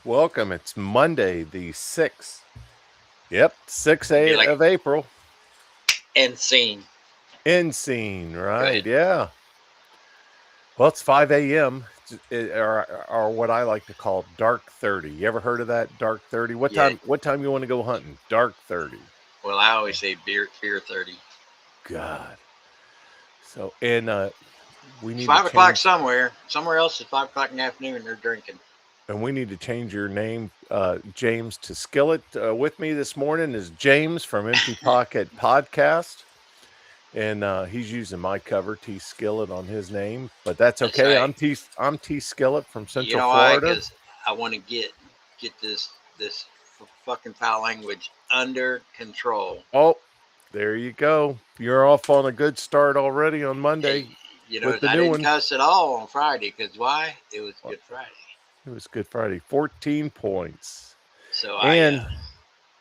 Welcome. It's Monday, the 6th. Yep, 6 Be like of April. end scene. End scene, Go right? ahead. Yeah. Well, it's 5 a.m. Or what I like to call dark 30. You ever heard of that? Dark 30? What Yeah. time you want to go hunting? Dark 30. Well, I always say beer 30. God. So, and we It's need to 5 o'clock change somewhere. Somewhere else it's 5 o'clock in the afternoon. They're drinking. your name, James, to Skillet. With me this morning is James from Empty Pocket Podcast. And he's using my cover, T Skillet, on his name, but that's That's okay. right. I'm T Skillet from You Central know why? Florida. Because I want to get this fucking foul language under control. Oh, there you go. You're off on a good start already on Hey, Monday with the I new didn't one. cuss at all on Friday. Because why? It was Well, Good Friday. it was Good Friday, 14 points. So And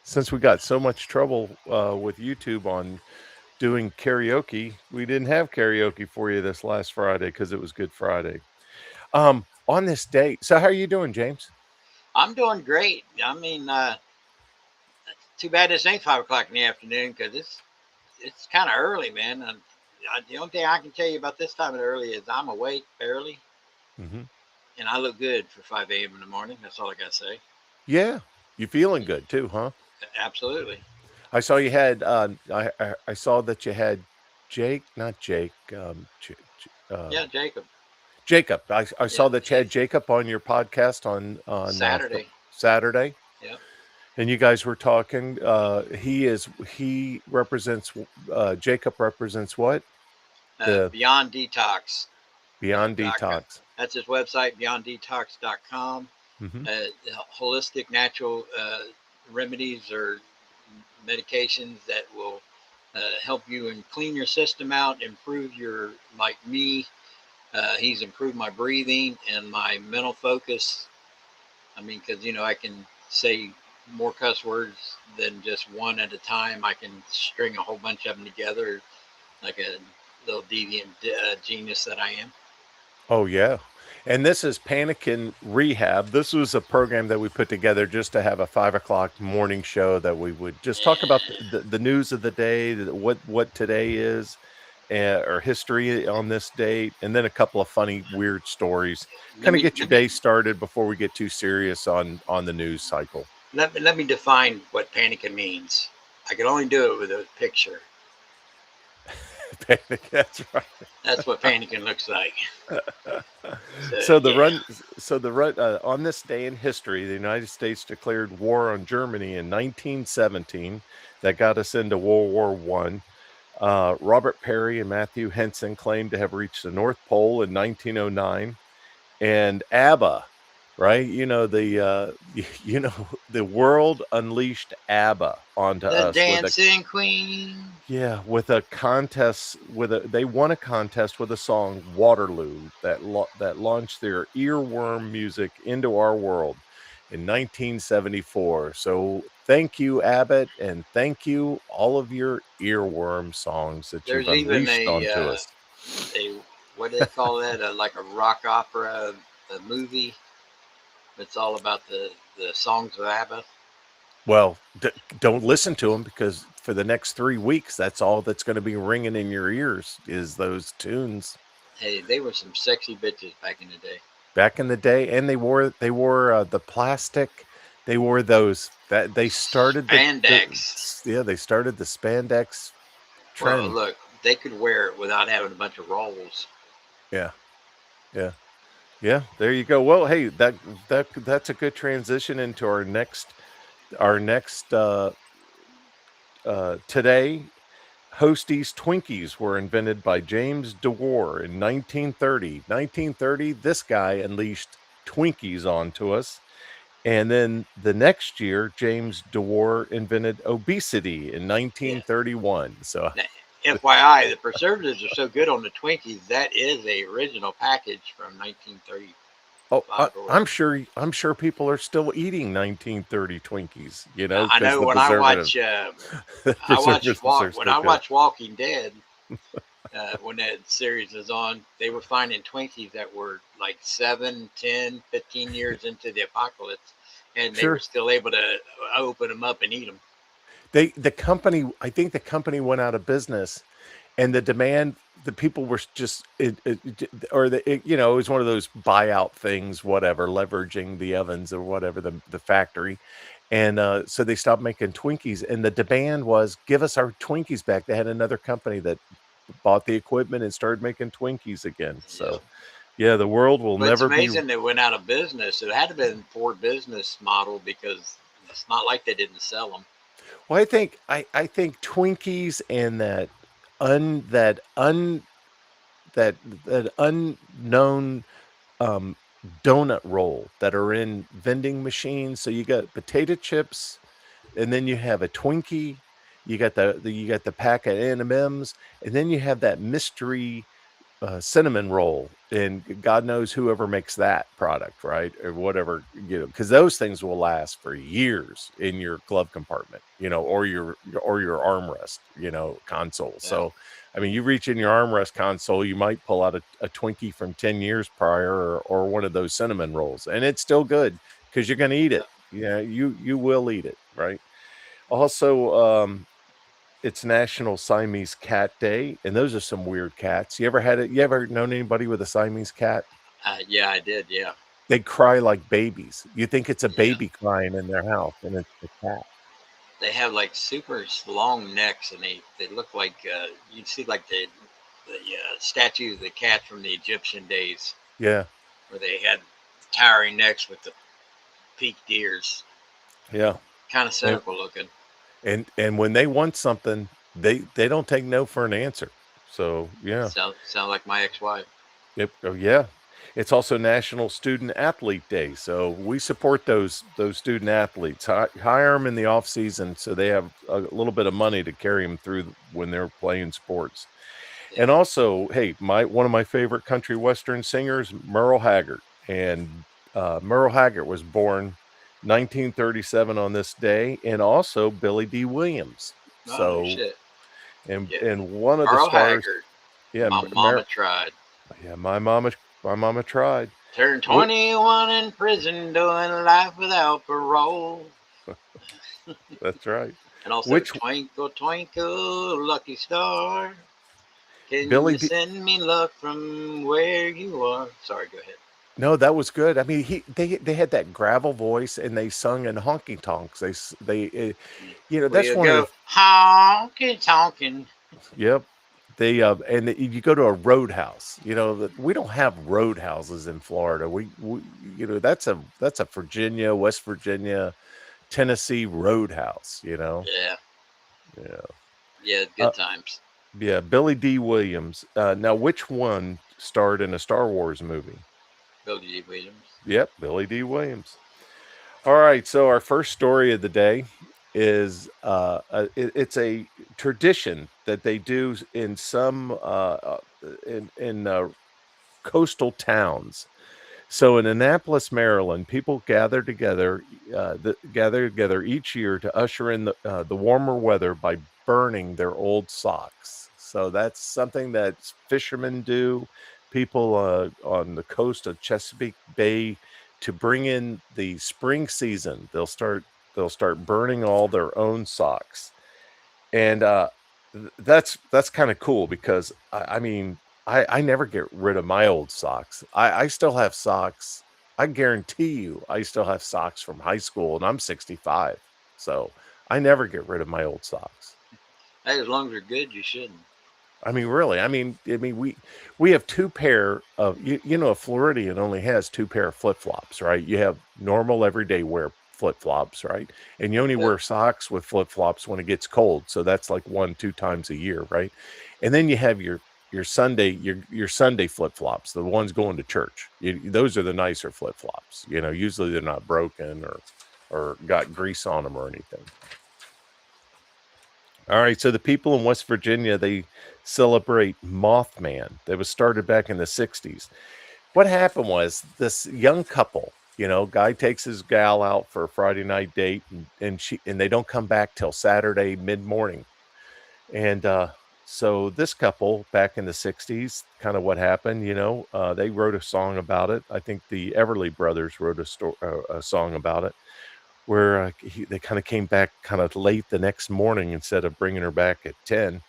since we got so much trouble with YouTube on doing karaoke, we didn't have karaoke for you this last Friday because it was Good Friday. On this date, so how are you doing, James? I'm doing great. I mean, too bad this ain't 5 o'clock in the afternoon because it's kind of early, man. The only thing I can tell you about this time of the early is I'm awake barely, Hmm. and I look good for 5 a.m. in the morning. That's all I got to say. Yeah, you feeling good too, huh? Absolutely. I saw you had. I saw that you had Jake, not Jake. Yeah, Jacob. Jacob. I Yeah, saw that you yeah. had Jacob on your podcast on Saturday. Saturday, Yep. and you guys were talking. He represents. Jacob represents what? The Beyond Detox. Beyond Doc. Detox. That's his website, beyonddetox.com. Hmm. Uh, Holistic natural remedies or medications that will help you and clean your system out, improve your, like me, he's improved my breathing and my mental focus. I mean, because, I can say more cuss words than just one at a time. I can string a whole bunch of them together like a little deviant genius that I am. Oh yeah. And this is Panikin Rehab. This was a program that we put together just to have a 5 o'clock morning show that we would just talk about the news of the day, what today is, or history on this date, and then a couple of funny, weird stories. Let Kind of me get your let me day started before we get too serious on the news cycle. let me define what panicking means. I can only do it with a picture. Panic, that's right. That's what panicking looks like. So So the yeah, run, on this day in history, the United States declared war on Germany in 1917. That got us into World War One. Robert Perry and Matthew Henson claimed to have reached the North Pole in 1909, and ABBA, right? The world unleashed ABBA onto the us with a dancing queen. with a contest they won a contest with a song Waterloo that launched their earworm music into our world in 1974. So thank you, Abbott, and thank you all of your earworm songs that you've There's even unleashed onto us. a what do they call that? Like a rock opera, a movie. It's all about the songs of ABBA. Well, don't listen to them because for the next 3 weeks, that's all that's going to be ringing in your ears is those tunes. Hey, they were some sexy bitches back in the day. Back in the day, and they wore the plastic. They wore those that they started Spandex. they started the spandex Well, trend. look, they could wear it without having a bunch of rolls. Yeah, yeah, yeah. There you go. Well, hey, that's a good transition into our next today. Hosties Twinkies were invented by James DeWar in 1930. 1930, this guy unleashed Twinkies onto us. And then the next year, James DeWar invented obesity in Yeah. 1931. So, Now, FYI, the preservatives are so good on the Twinkies. That is a original package from 1935 oh, or I'm whatever. sure, I'm sure people are still eating 1930 Twinkies. Now, I Because know the preservative, the preservatives are When still I good. watch Walking Dead, when that series is on, they were finding Twinkies that were like 7, 10, 15 years into the apocalypse. and they were Sure. still able to open them up and eat them. The company, I think the company went out of business, and the demand, the people were just or it was one of those buyout things, whatever, leveraging the ovens or whatever, the factory. And so they stopped making Twinkies, and the demand was, give us our Twinkies back. They had another company that bought the equipment and started making Twinkies again. Yeah. So yeah, the world will But it's never be. amazing they went out of business. It had to have been poor business model because it's not like they didn't sell them. Well, I think Twinkies and un that un that unknown um, donut roll that are in vending machines. So you got potato chips, and then you have a Twinkie. You got you got the pack of M&Ms, and then you have that mystery cinnamon roll, and God knows whoever makes that product, right? Or whatever, because those things will last for years in your glove compartment, or your armrest, console. Yeah. So, I mean, you reach in your armrest console, you might pull out a Twinkie from 10 years prior, or one of those cinnamon rolls, and it's still good because you're going to eat Yeah. it. Yeah, you will eat it, right? Also, it's National Siamese Cat Day, and those are some weird cats. You ever had it? You ever known anybody with a Siamese cat? Yeah, I did. Yeah. They cry like babies. You think it's a Yeah. baby crying in their house, and it's the cat. They have like super long necks, and they look like you'd see like the statue of the cat from the Egyptian days, Yeah, where they had towering necks with the peaked ears, yeah. kind of And cynical looking. and when they want something, they don't take no for an answer. So yeah. Sound like my ex-wife. Yep. Oh, yeah. It's also National Student Athlete Day, so we support those student athletes. Hire them in the off season so they have a little bit of money to carry them through when they're playing sports. Yeah. And also, hey, my one of my favorite country western singers, Merle Haggard, and Merle Haggard was born 1937 on this day, and also Billy D. Williams. Oh no So, shit. and Yeah. and one of the Earl stars, Haggard. yeah, My mama tried. yeah, my mama tried. Turned What 21 in prison, doing life without parole. That's right. And also, Which twinkle, twinkle, lucky star. Can Billy you D send me luck from where you are? Sorry, go ahead. No, that was good. I mean, they had that gravel voice, and they sung in honky tonks. That's We'll one of the go honky tonkin'. yep. You go to a roadhouse. We don't have roadhouses in Florida. That's a Virginia, West Virginia, Tennessee roadhouse. Yeah, Yeah. yeah, Uh, good times. yeah, Billy D. Williams. Now, which one starred in a Star Wars movie? Billy D. Williams. Yep, Billy D. Williams. All right, so our first story of the day is it's a tradition that they do in some in coastal towns. So in Annapolis, Maryland, people gather together each year to usher in the warmer weather by burning their old socks. So that's something that fishermen do. People on the coast of Chesapeake Bay, to bring in the spring season. They'll start burning all their own socks, and that's kind of cool because I mean I never get rid of my old socks. I still have socks. I guarantee you I still have socks from high school, and I'm 65, so I never get rid of my old socks. Hey, as long as they're good, you shouldn't. I mean, really. I mean, we have two pair of a Floridian only has two pair of flip flops, right? You have normal everyday wear flip flops, right? And you only Yep. wear socks with flip flops when it gets cold, so that's like 1, 2 times a year, right? And then you have your Sunday flip flops, the ones going to church. Those are the nicer flip flops. Usually they're not broken or got grease on them or anything. All right, so the people in West Virginia, they celebrate Mothman. That was started back in the 60s. What happened was this young couple, guy takes his gal out for a Friday night date, and they don't come back till Saturday mid-morning. And so this couple back in the 60s, kind of what happened, they wrote a song about it. I think the Everly Brothers wrote a song about it. where they kind of came back kind of late the next morning instead of bringing her back at 10.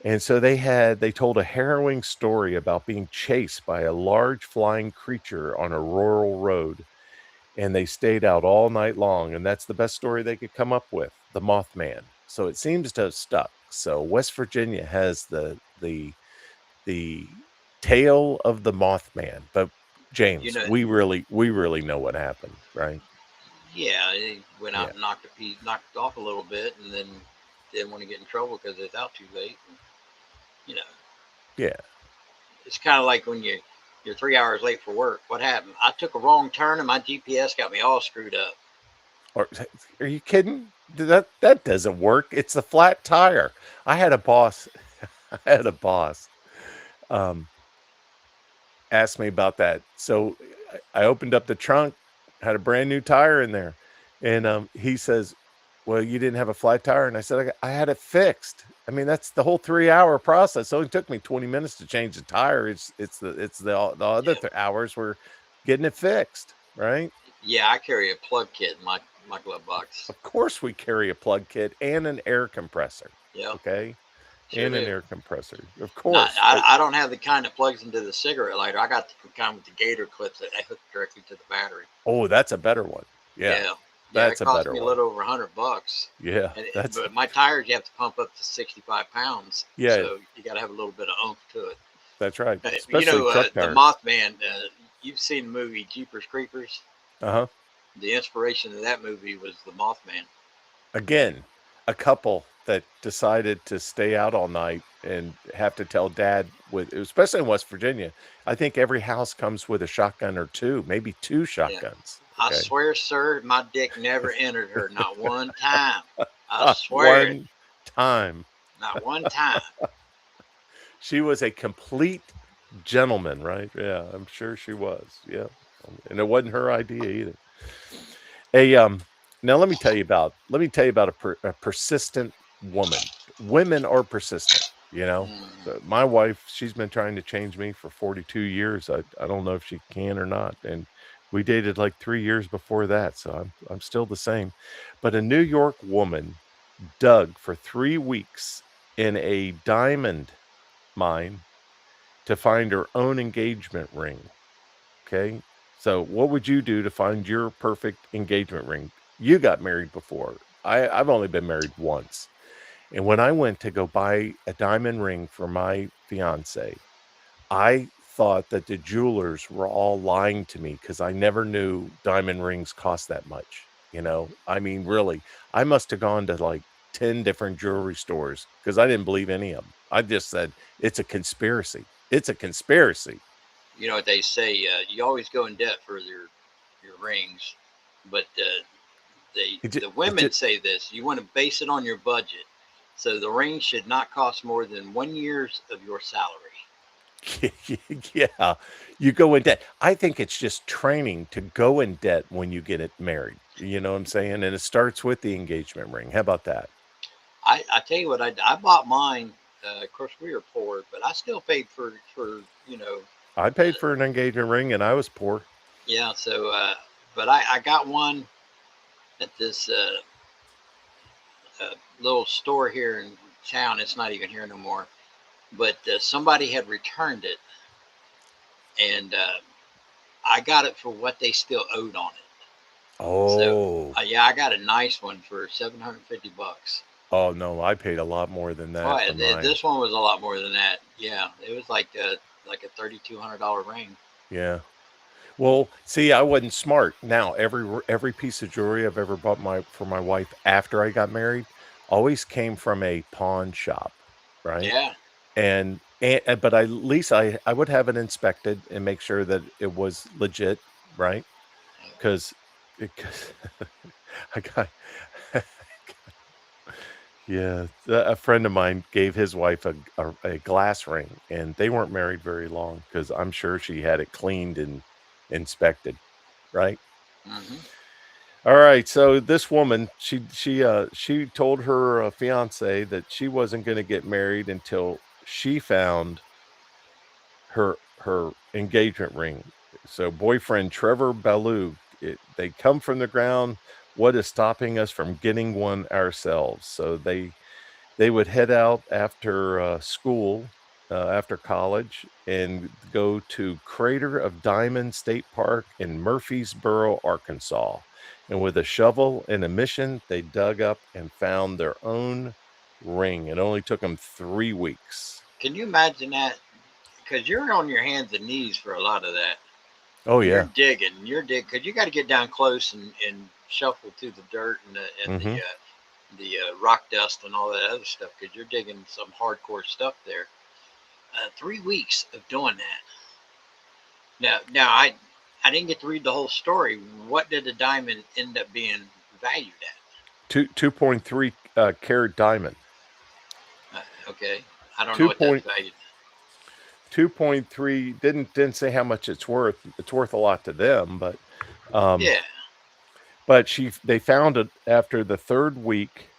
And so they told a harrowing story about being chased by a large flying creature on a rural road, and they stayed out all night long, and that's the best story they could come up with, the Mothman. So it seems to have stuck. So West Virginia has the tale of the Mothman. But You James, know, we really know what happened, right? yeah, he went out Yeah. and knocked off a little bit, and then didn't want to get in trouble because it's out too late. And, you know, Yeah. it's kind of like when you're 3 hours late for work. What happened? I took a wrong turn, and my GPS got me all screwed up. Or are you kidding? That doesn't work. It's a flat tire. I had a boss. I had a boss. Um, asked me about that. So I opened up the trunk, had a brand new tire in there, and he says, "Well, you didn't have a flat tire," and I said, "I had it fixed." I mean, that's the whole 3 hour process. It only took me 20 minutes to change the tire. It's the other Yeah, hours were getting it fixed, right? yeah. I carry a plug kit in my glove box. Of course, we carry a plug kit and an air compressor. Yep, Okay, sure and an do. air compressor, of Not, course. I don't have the kind that plugs into the cigarette lighter. I got the kind with the gator clips that I hook directly to the battery. Oh, that's a better one. Yeah, Yeah, yeah. It that's a cost better me a one. little over $100, Yeah, and that's but my tires you have to pump up to 65 pounds, yeah, so you got to have a little bit of oomph to it. that's right. You Especially know, truck the tires. Mothman. You've seen the movie Jeepers Creepers. Uh-huh. The inspiration of that movie was the Mothman. Again, a couple that decided to stay out all night and have to tell dad, with especially in West Virginia. I think every house comes with a shotgun or two, maybe two Yeah, shotguns. I Okay. swear, sir, my dick never entered her, not one time. I Not swear it, one time. not one time. She was a complete gentleman, right? Yeah, I'm sure she was. Yeah. And it wasn't her idea either. A Now let me tell you about a persistent woman. Women are persistent, you know. Mm. So my wife, she's been trying to change me for 42 years. I don't know if she can or not. And we dated like 3 years before that, so I'm still the same. But a New York woman dug for 3 weeks in a diamond mine to find her own engagement ring. Okay. So what would you do to find your perfect engagement ring? You got married before. I've only been married once. And when I went to go buy a diamond ring for my fiance, I thought that the jewelers were all lying to me because I never knew diamond rings cost that much. I mean, really, I must have gone to like 10 different jewelry stores because I didn't believe any of them. I just said, it's a conspiracy. It's a conspiracy. You know what they say? You always go in debt for your rings, but It just, the it women just, say this. You want to base it on your budget, so the ring should not cost more than 1 year's of your salary. yeah, you go in debt. I think it's just training to go in debt when you get it married. You know what I'm saying? And it starts with the engagement ring. How about that? I tell you what, I bought mine. Of course, we were poor, but I still paid for I paid for an engagement ring and I was poor. yeah. So, but I got one at this little store here in town. It's not even here no more. But somebody had returned it, and I got it for what they still owed on it. So, Oh, yeah, I got a nice one for $750. oh no, I paid a lot more than Oh, that for mine. this one was a lot more than that. Yeah, it was like a $3,200 ring. Yeah. Well, see, I wasn't smart. Now, every piece of jewelry I've ever bought my for my wife after I got married always came from a pawn shop, right? Yeah, And but at least I would have it inspected and make sure that it was legit, right? Because I got yeah, a friend of mine gave his wife a glass ring, and they weren't married very long because I'm sure she had it cleaned and inspected, right? hmm All right, so this woman, she told her fiance that she wasn't going to get married until she found her engagement ring. So boyfriend Trevor Ballou, they come from the ground what is stopping us from getting one ourselves? So they would head out after school, after college, and go to Crater of Diamond State Park in Murfreesboro, Arkansas. And with a shovel and a mission, they dug up and found their own ring. It only took them 3 weeks. Can you imagine that? Because you're on your hands and knees for a lot of that. Oh You're yeah. digging. You're digging because you got to get down close and shuffle through the dirt and Hmm. the rock dust and all that other stuff because you're digging some hardcore stuff there. 3 weeks of doing that. Now I didn't get to read the whole story. What did the diamond end up being valued Two 2.3 carat diamond. at? Okay, I don't know Two what that's point valued. 2.3 didn't say how much it's worth. It's worth a lot to them, um, Yeah. but they found it after the third week.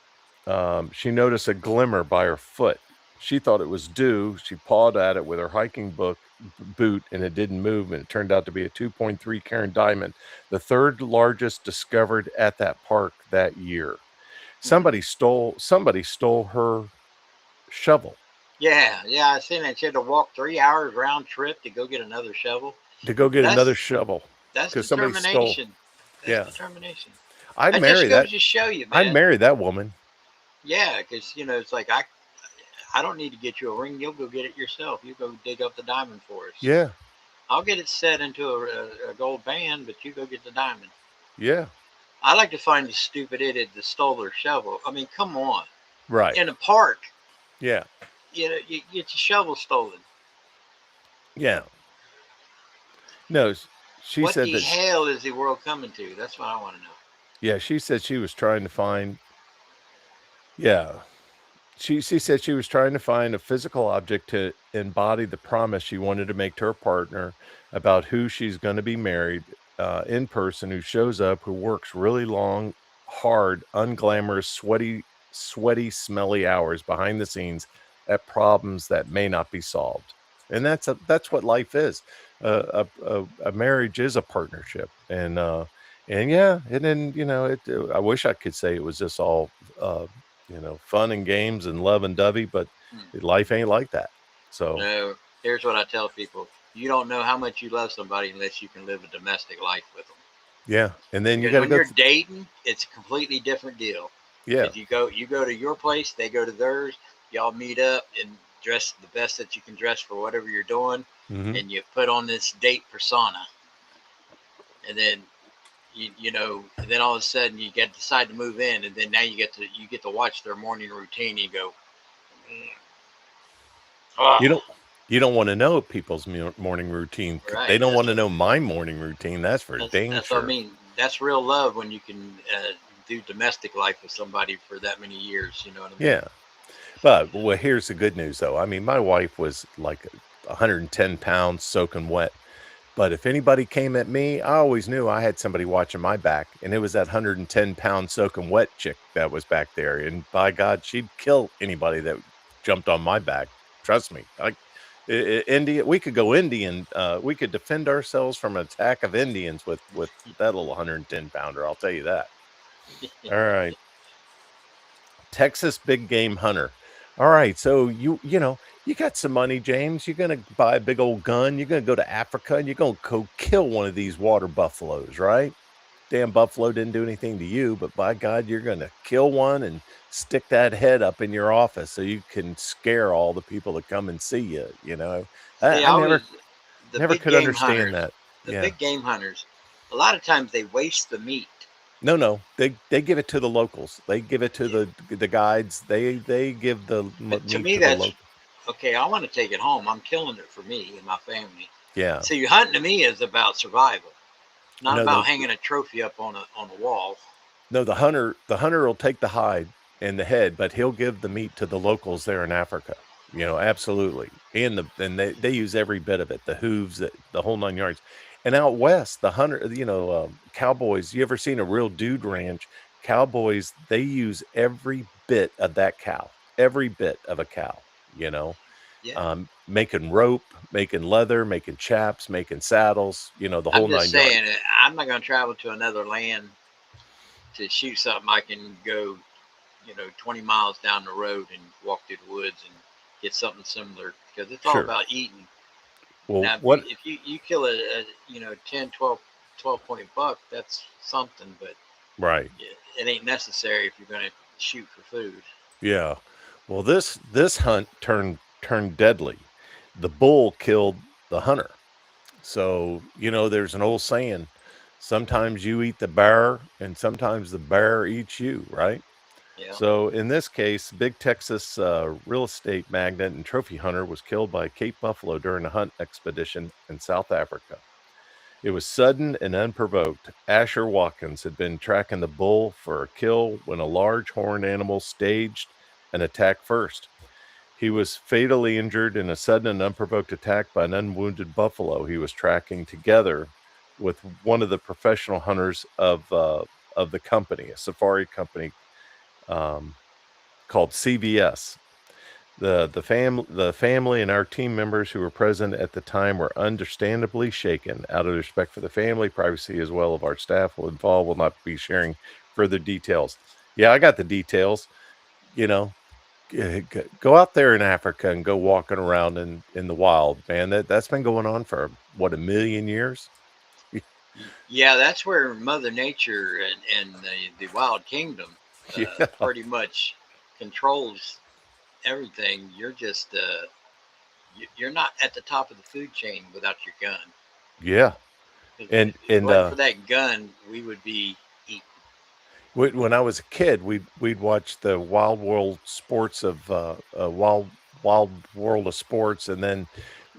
She noticed a glimmer by her foot. She thought it was dew. She pawed at it with her hiking boot, and it didn't move. And it turned out to be a 2.3 carat diamond, the third largest discovered at that park that year. Hmm. Somebody stole her shovel Yeah. I seen that she had to walk 3 hours round trip to go get another shovel. to go get another That's shovel that's because somebody stole. determination. That's Yeah, determination. I'd That just marry goes that. to show you, I'd man. marry that woman. Yeah, because it's like I don't need to get you a ring. You'll go get it yourself. You go dig up the diamond for us. Yeah, I'll get it set into a gold band, but you go get the diamond. yeah, I like to find the stupid idiot that stole their shovel. I mean, come on. right. In a park, Yeah, you get your shovel stolen. yeah. No, she What said the that. hell is the world coming to? That's what I want to know. Yeah, she said she was trying to find. Yeah, she said she was trying to find a physical object to embody the promise she wanted to make to her partner about who she's going to be married in person, who shows up, who works really long, hard, unglamorous, sweaty, smelly hours behind the scenes at problems that may not be solved. And that's what life is. A marriage is a partnership, and yeah, and then I wish I could say it was just all fun and games and love and dovey, but Hmm. life ain't like that. So, No, here's what I tell people: you don't know how much you love somebody unless you can live a domestic life with them. yeah, and then you Because gotta when go you're th dating, it's a completely different deal. yeah, Because you go to your place, they go to theirs. Y'all meet up and dress the best that you can dress for whatever you're doing, mhm. and you put on this date persona, and then and then all of a sudden you get decide to move in, and then now you get to watch their morning routine. And you go, mm, oh, You don't wanna know people's morning routine. They right. don't wanna know my morning routine, that's for dang That's what I sure. mean. That's real love when you can do domestic life with somebody for that many years. You know what I mean? Yeah, but well, here's the good news, though. I mean, my wife was like 110 pounds soaking wet. But if anybody came at me, I always knew I had somebody watching my back, and it was that 110-pound soaking wet chick that was back there, and by God, she'd kill anybody that jumped on my back. Trust me. India, we could go Indian. We could defend ourselves from an attack of Indians with that little 110 pounder. I'll tell you that. All right, Texas big game hunter. All right, so you got some money, James. You're gonna buy a big old gun. You're gonna go to Africa and you're gonna go kill one of these water buffaloes, right? Damn buffalo didn't do anything to you, but by God, you're gonna kill one and stick that head up in your office so you can scare all the people that come and see you. See, I I never always the never big could game understand hunters. that. The Yeah. big game hunters. A lot of times they waste the meat. No, no, they give it to the locals. They give it to Yeah. the guides. They give the But to meat me, to the that's local. okay. I want to take it home. I'm killing it for me and my family. Yeah. See, hunting to me is about survival, not No, about hanging a trophy up on a wall. no, the hunter will take the hide and the head, but he'll give the meat to the locals there in Africa. Absolutely. And they use every bit of it, the hooves, the whole 9 yards. And out west, the hunter, cowboys, you ever seen a real dude ranch? Cowboys, they use every bit of that cow, every bit of a cow, you know, Yeah, making rope, making leather, making chaps, making saddles, the I'm whole just 9 yards. saying. I'm not going to travel to another land to shoot something, I can go 20 miles down the road and walk through the woods and get something similar because it's all Sure. about eating. Well, Now, what if you kill a 10, 12 point buck, that's something, but right. it ain't necessary if you're going to shoot for food. Yeah. Well, this hunt turned deadly. The bull killed the hunter. So, there's an old saying, sometimes you eat the bear and sometimes the bear eats you, right? Yeah, So, in this case, big Texas real estate magnate and trophy hunter was killed by a Cape buffalo during a hunt expedition in South Africa. It was sudden and unprovoked. Asher Watkins had been tracking the bull for a kill when a large horned animal staged an attack first. He was fatally injured in a sudden and unprovoked attack by an unwounded buffalo he was tracking together with one of the professional hunters of the company, a safari company um, called CVS. The family and our team members who were present at the time were understandably shaken. Out of respect for the family, privacy, as well of our staff will involved, will not be sharing further details. Yeah, I got the details. You know, go out there in Africa and go walking around in the wild, man. That's been going on for what, 1,000,000 years? yeah, that's where Mother Nature and the wild kingdom Yeah, pretty much controls everything. You're not at the top of the food chain without your gun. yeah. 'Cause if it And wasn't for that gun, we would be eaten. when I was a kid, we'd watch the Wild World Sports of Wild World of Sports, and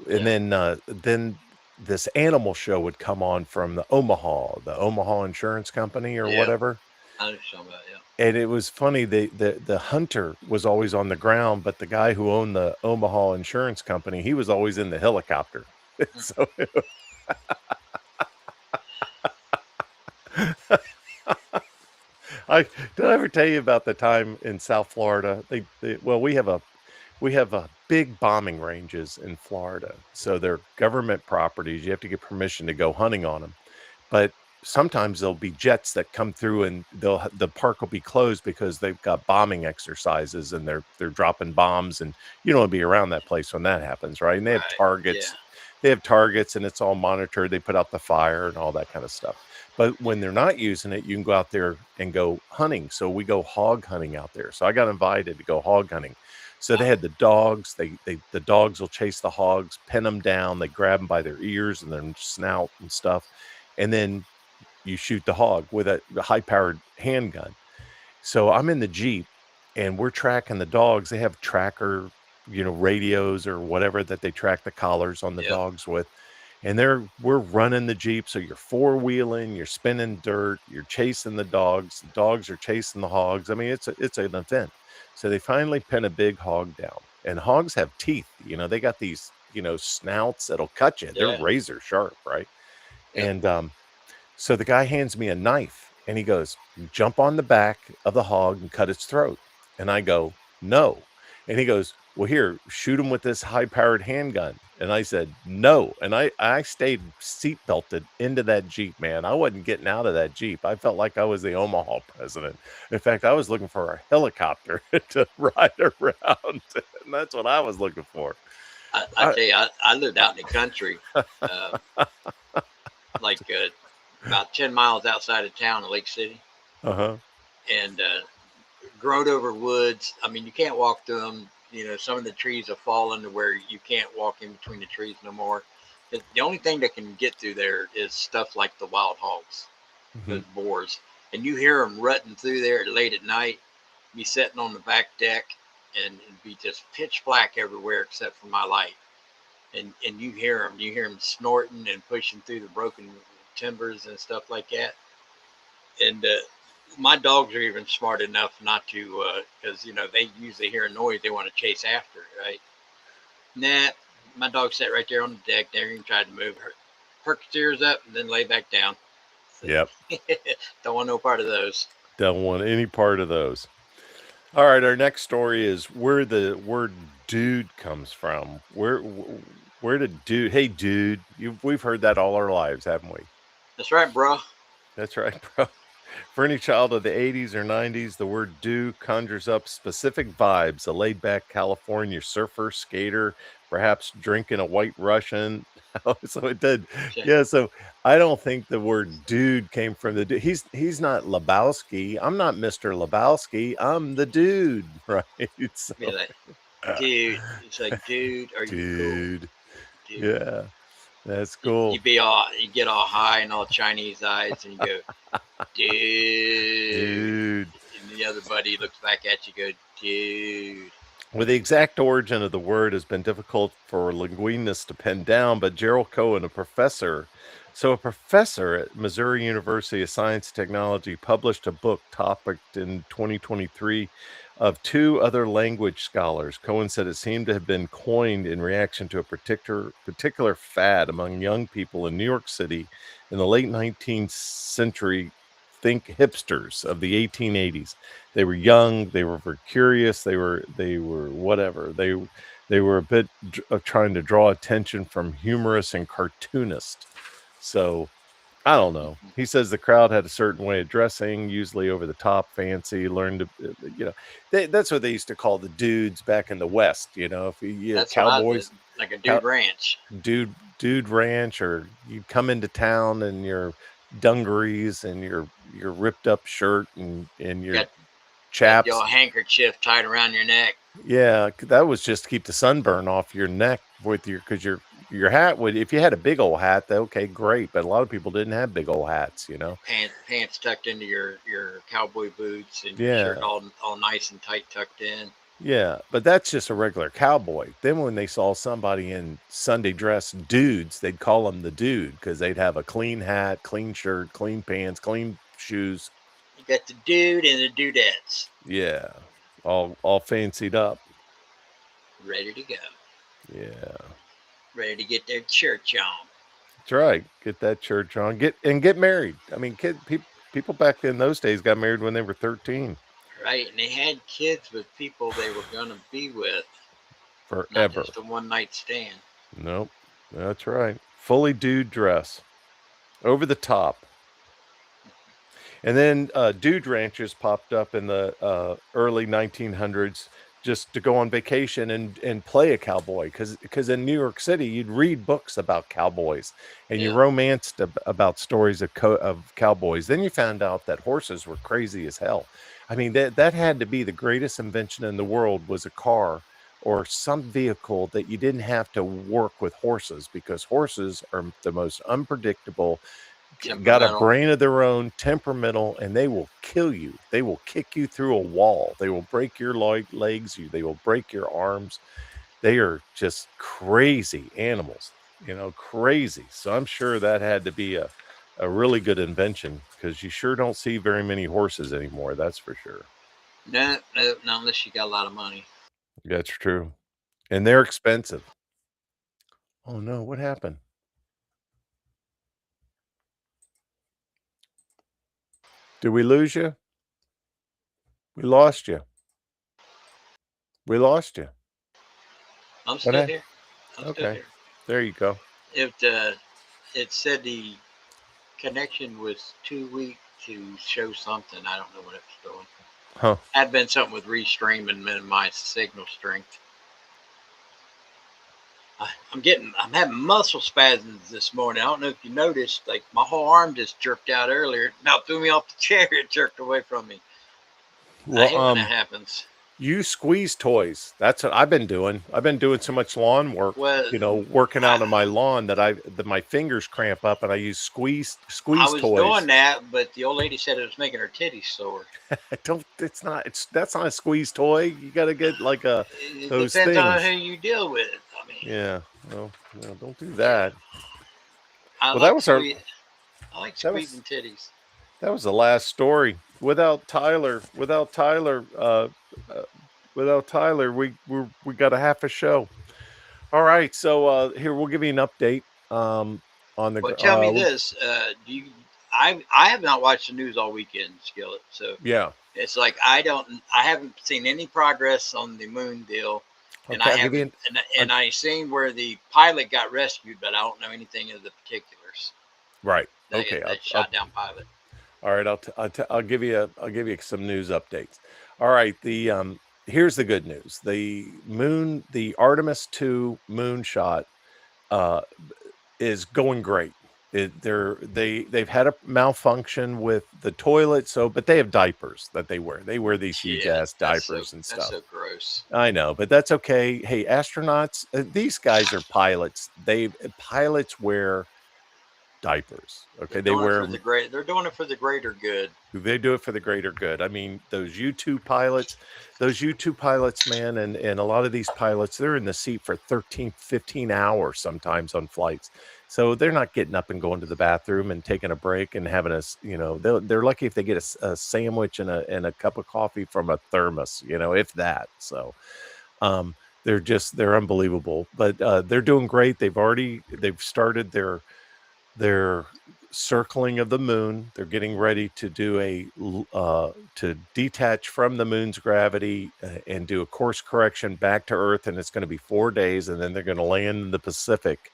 Yeah, then this animal show would come on from the Omaha Insurance Company or yeah, whatever. I know what you're talking about. Yeah. And it was funny, the hunter was always on the ground, but the guy who owned the Omaha Insurance Company, he was always in the helicopter. Mm. So I did I ever tell you about the time in South Florida? Well, we have big bombing ranges in Florida. So they're government properties. You have to get permission to go hunting on them. But sometimes there'll be jets that come through and the park will be closed because they've got bombing exercises and they're dropping bombs, and you don't want to be around that place when that happens, right? And they have Right. Yeah. targets. They have targets and it's all monitored. They put out the fire and all that kind of stuff. But when they're not using it, you can go out there and go hunting. So we go hog hunting out there. So I got invited to go hog hunting. So they Wow. had the dogs. The dogs will chase the hogs, pin them down. They grab them by their ears and their snout and stuff, and then you shoot the hog with a high powered handgun. So I'm in the Jeep and we're tracking the dogs. They have tracker, radios or whatever that they track the collars on the Yep. dogs with. And we're running the Jeep. So you're four wheeling, you're spinning dirt, you're chasing the dogs are chasing the hogs. I mean, it's an event. So they finally pin a big hog down. And hogs have teeth, they got these, snouts that'll cut you. They're Yeah. razor sharp, right? Yep. And so the guy hands me a knife and he goes, "Jump on the back of the hog and cut its throat." And I go, "No." And he goes, "Well, here, shoot him with this high powered handgun." And I said, "No." And I stayed seat belted into that Jeep, man. I wasn't getting out of that Jeep. I felt like I was the Omaha president. In fact, I was looking for a helicopter to ride around. And that's what I was looking for. I I, tell you, I lived out in the country, uh, like about 10 miles outside of town, in Lake City, uh-huh. and grown over woods. I mean, you can't walk through them. Some of the trees have fallen to where you can't walk in between the trees no more. The only thing that can get through there is stuff like the wild hogs, those Mhm. boars, and you hear them rutting through there late at night. Be sitting on the back deck, and it'd be just pitch black everywhere except for my light. And you hear them snorting and pushing through the broken timbers and stuff like that. And my dogs are even smart enough not to, because they usually hear a noise, they want to chase after it, right? Nah, my dog sat right there on the deck, never even tried to move. Her perked his ears up and then lay back down. Yep. Don't want no part of those. Don't want any part of those. All right, our next story is where the word dude comes from. Where did dude? Hey, dude. We've heard that all our lives, haven't we? That's right, bro. That's right, bro. For any child of the 80s or 90s, the word "do" conjures up specific vibes: a laid-back California surfer, skater, perhaps drinking a White Russian. So it did. So, Yeah, so I don't think the word "dude" came from the dude. He's not Lebowski. I'm not Mr. Lebowski. I'm the dude, right? be So, like, dude, it's like, dude, are you cool? dude. Dude. Yeah, that's You, cool. you be all, you get all high and all Chinese eyes, and you go, dude. Dude. And the other buddy looks back at you, go, dude. Well, the exact origin of the word has been difficult for linguists to pin down, but Gerald Cohen, a professor at Missouri University of Science and Technology, published a book topicked in 2023 of two other language scholars. Cohen said it seemed to have been coined in reaction to a particular fad among young people in New York City in the late 19th century. Think hipsters of the 1880s. They were young, they were very curious, they were whatever. They were a bit trying to draw attention from humorists and cartoonists. So I don't know. He says the crowd had a certain way of dressing, usually over the top, fancy. Learned to, that's what they used to call the dudes back in the West. If That's what I did, cowboys, like a cow, dude ranch. dude ranch, or you'd come into town in your dungarees and your ripped up shirt and your Got got chaps. your handkerchief tied around your neck, Yeah, that was just to keep the sunburn off your neck with because your hat would, if you had a big old hat, then okay, great. But a lot of people didn't have big old hats. pants tucked into your cowboy boots, and your shirt Yeah, all nice and tight tucked in. yeah. But that's just a regular cowboy. Then when they saw somebody in Sunday dress dudes, they'd call them the dude because they'd have a clean hat, clean shirt, clean pants, clean shoes. You got the dude and the dudettes Yeah, all fancied up. ready to go, Yeah. ready to get their church on. That's right. Get that church on. Get married. I mean, people back in those days got married when they were 13. Right, and they had kids with people they were gonna be with, not Forever. just a one night stand. Nope. That's right. Fully dude dress. Over the top. And then dude ranches popped up in the early 1900s just to go on vacation and play a cowboy because in New York City you'd read books about cowboys and you Yeah, romanced about stories of cowboys. Then you found out that horses were crazy as hell. I mean that had to be the greatest invention in the world, was a car or some vehicle that you didn't have to work with horses, because horses are the most unpredictable, got a temperamental. brain of their own, temperamental, and they will kill you. They will kick you through a wall. They will break your legs. They will break your arms. They are just crazy animals, crazy. So I'm sure that had to be a really good invention, because you sure don't see very many horses anymore. That's for sure. No, no, not unless you got a lot of money. That's true. And they're expensive. Oh no, what happened? Did we lose you? We lost you. We lost you. I'm What still happened? here. I'm still Okay. here. There you go. It said the connection was too weak to show something. I don't know what it was doing. Huh. Had been something with restream and minimize signal strength. I'm having muscle spasms this morning. I don't know if you noticed, like my whole arm just jerked out earlier. It about threw me off the chair. It jerked away from me. I Well, hate when that happens. use squeeze toys. That's what I've been doing. I've been doing so much lawn work, Well, working I out on my lawn, that my fingers cramp up, and I use I squeeze was doing toys. that, but the old lady said it was making her titties sore. I don't. That's not a squeeze toy. You got to get like It those depends on who things. you deal with. I mean, Yeah. Well, no, don't do yeah, that. I Well, that like was our squeeze. I like that was squeezing titties. that was the last story. Uh, without Tyler, we got a half a show. All right, so here we'll give you an update on the Well, tell me this: do you? I have not watched the news all weekend, Skillet. So yeah. it's like I haven't seen any progress on the moon deal, and Okay, I I'll give you haven't an and I seen where the pilot got rescued, but I don't know anything of the particulars. right. That Okay, that shot down pilot. All right, I'll give you some news updates. All right, here's the good news. The Artemis 2 moonshot uh is going great. They've had a malfunction with the toilet, so but they have diapers that they wear. They wear these huge Yeah, ass diapers and that's stuff. so gross. I know, but that's okay. Hey, astronauts, these guys are pilots. Pilots wear diapers. They're Okay, they doing it wear for 'em. the great. They're doing it for the greater good. They do it for the greater good. I mean, those U2 pilots, man, and a lot of these pilots, they're in the seat for 13, 15 hours sometimes on flights. So they're not getting up and going to the bathroom and taking a break and having they're lucky if they get a sandwich and a cup of coffee from a thermos, if that. So um they're unbelievable. But they're doing great. They've started their circling of the moon. They're getting ready to to detach from the moon's gravity and do a course correction back to Earth, and it's going to be 4 days, and then they're going to land in the Pacific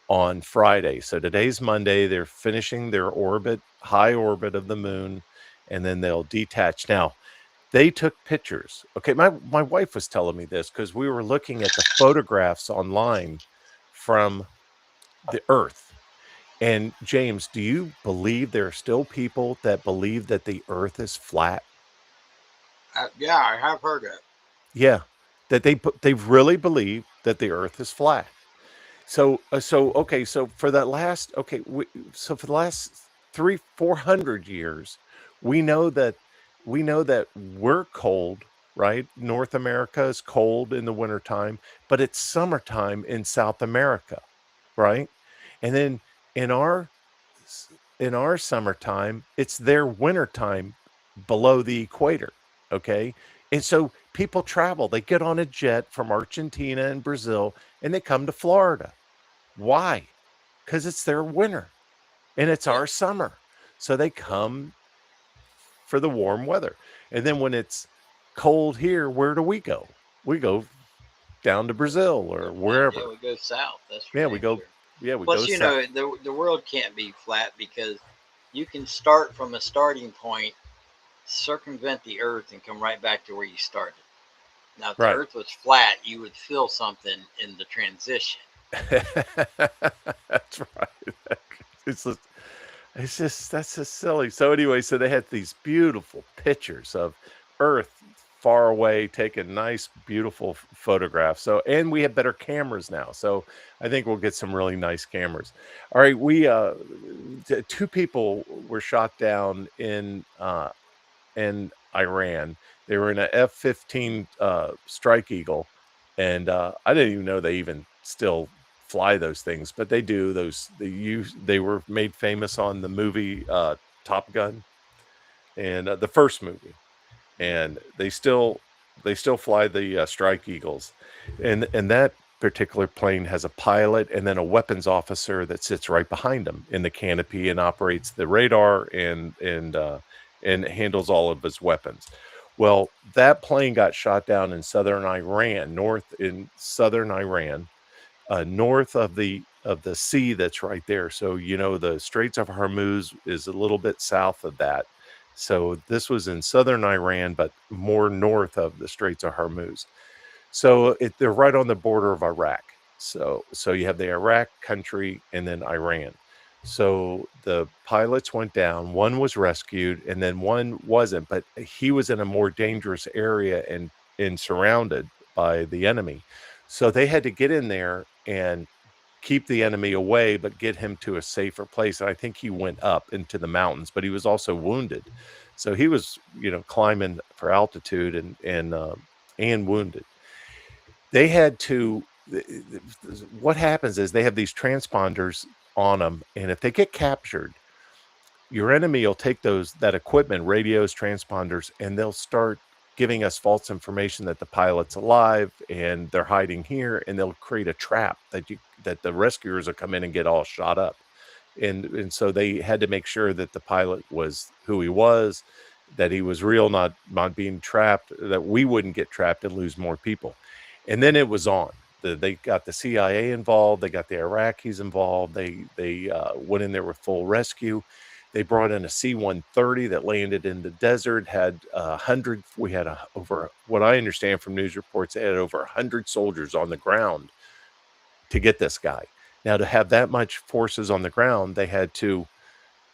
on Friday. So today's Monday. They're finishing their high orbit of the moon, and then they'll detach. Now they took pictures. Okay, my wife was telling me this because we were looking at the photographs online from the Earth. And James, do you believe there are still people that believe that the earth is flat? Yeah, I have heard that. Yeah, that they really believe that the earth is flat. So for that last okay, so for the last 300-400 years, we know that we're cold, right? North America is cold in the wintertime, but it's summertime in South America, right? And then in our in our summertime, it's their wintertime below the equator. Okay. And so people travel, they get on a jet from Argentina and Brazil and they come to Florida. Why? Because it's their winter and it's Yeah, our summer. So they come for the warm weather. And then when it's cold here, where do we go? We go down to Brazil or yeah, wherever. we go south. That's for Yeah, damn sure. we go Plus, you south. know, the world can't be flat because you can start from a starting point, circumvent the Earth, and come right back to where you started. Now, if the Right. Earth was flat, you would feel something in the transition. That's right. It's just, that's just silly. So anyway, so they had these beautiful pictures of Earth far away, taking nice, beautiful photographs. So, and we have better cameras now. So I think we'll get some really nice cameras. All right, two people were shot down in Iran. They were in a F-15 Strike Eagle, and I didn't even know they even still fly those things, but they do. They were made famous on the movie Top Gun and the first movie, and they still fly the Strike Eagles, and that particular plane has a pilot and then a weapons officer that sits right behind him in the canopy and operates the radar and handles all of his weapons. Well, that plane got shot down in southern Iran, north of the sea that's right there. So the Straits of Hormuz is a little bit south of that. So this was in southern Iran, but more north of the Straits of Hormuz. So they're right on the border of Iraq. So you have the Iraq country and then Iran. So the pilots went down. One was rescued, and then one wasn't. But he was in a more dangerous area and surrounded by the enemy. So they had to get in there and keep the enemy away, but get him to a safer place. And I think he went up into the mountains, but he was also wounded. So he was, climbing for altitude and wounded. They had to what happens is they have these transponders on them, and if they get captured, your enemy will take that equipment, radios, transponders, and they'll start giving us false information that the pilot's alive and they're hiding here, and they'll create a trap that the rescuers will come in and get all shot up. And so they had to make sure that the pilot was who he was, that he was real, not being trapped, that we wouldn't get trapped and lose more people. And then it was on. They got the CIA involved. They got the Iraqis involved. They went in there with full rescue. They brought in a C-130 that landed in the desert, had 100, we had over, what I understand from news reports, they had over 100 soldiers on the ground to get this guy. Now, to have that much forces on the ground, they had to